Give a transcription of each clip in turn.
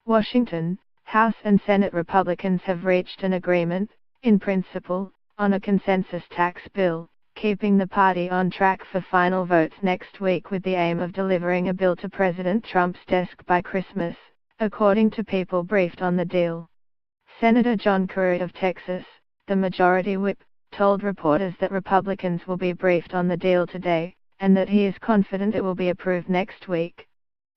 Washington, House and Senate Republicans have reached an agreement, in principle, on a consensus tax bill, keeping the party on track for final votes next week with the aim of delivering a bill to President Trump's desk by Christmas, according to people briefed on the deal. Senator John Kerry of Texas, the majority whip, told reporters that Republicans will be briefed on the deal today, and that he is confident it will be approved next week.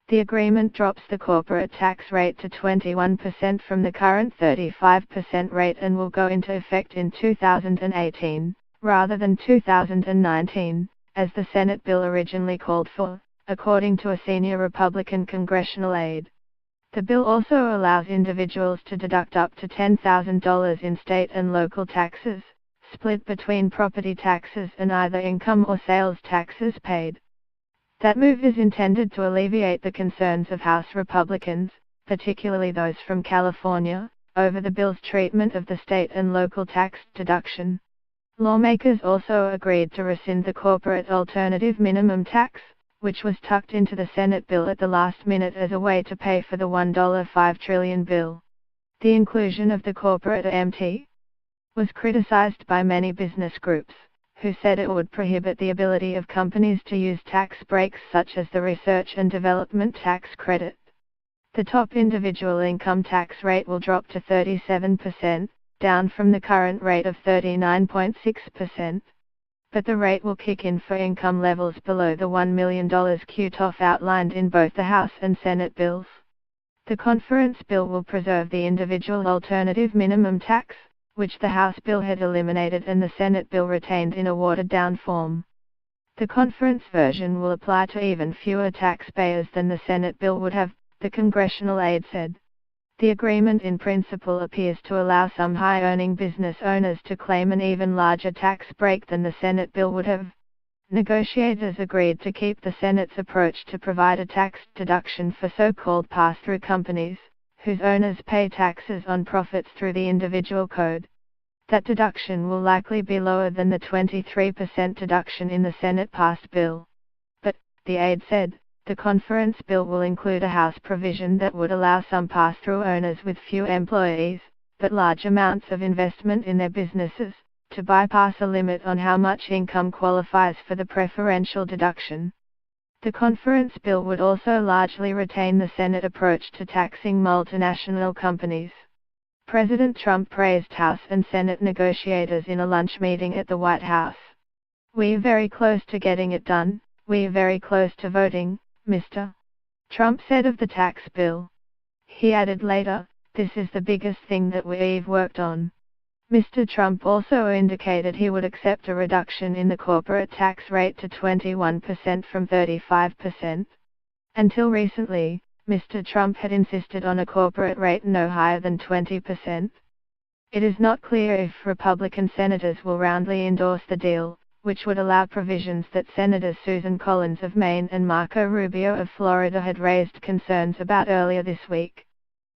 The agreement drops the corporate tax rate to 21% from the current 35% rate and will go into effect in 2018, rather than 2019, as the Senate bill originally called for, according to a senior Republican congressional aide. The bill also allows individuals to deduct up to $10,000 in state and local taxes, split between property taxes and either income or sales taxes paid. That move is intended to alleviate the concerns of House Republicans, particularly those from California, over the bill's treatment of the state and local tax deduction. Lawmakers also agreed to rescind the corporate alternative minimum tax, which was tucked into the Senate bill at the last minute as a way to pay for the $1.5 trillion bill. The inclusion of the corporate AMT was criticized by many business groups, who said it would prohibit the ability of companies to use tax breaks such as the research and development tax credit. The top individual income tax rate will drop to 37%, down from the current rate of 39.6%. But the rate will kick in for income levels below the $1 million cutoff outlined in both the House and Senate bills. The conference bill will preserve the individual alternative minimum tax, which the House bill had eliminated and the Senate bill retained in a watered-down form. The conference version will apply to even fewer taxpayers than the Senate bill would have, the congressional aide said. The agreement in principle appears to allow some high-earning business owners to claim an even larger tax break than the Senate bill would have. Negotiators agreed to keep the Senate's approach to provide a tax deduction for so-called pass-through companies, whose owners pay taxes on profits through the individual code. That deduction will likely be lower than the 23% deduction in the Senate-passed bill. But, the aide said, the conference bill will include a House provision that would allow some pass-through owners with few employees, but large amounts of investment in their businesses, to bypass a limit on how much income qualifies for the preferential deduction. The conference bill would also largely retain the Senate approach to taxing multinational companies. President Trump praised House and Senate negotiators in a lunch meeting at the White House. "We're very close to getting it done, we're very close to voting, Mr. Trump said of the tax bill. He added later, "This is the biggest thing that we've worked on." Mr. Trump also indicated he would accept a reduction in the corporate tax rate to 21% from 35%. Until recently, Mr. Trump had insisted on a corporate rate no higher than 20%. It is not clear if Republican senators will roundly endorse the deal, which would allow provisions that Senators Susan Collins of Maine and Marco Rubio of Florida had raised concerns about earlier this week.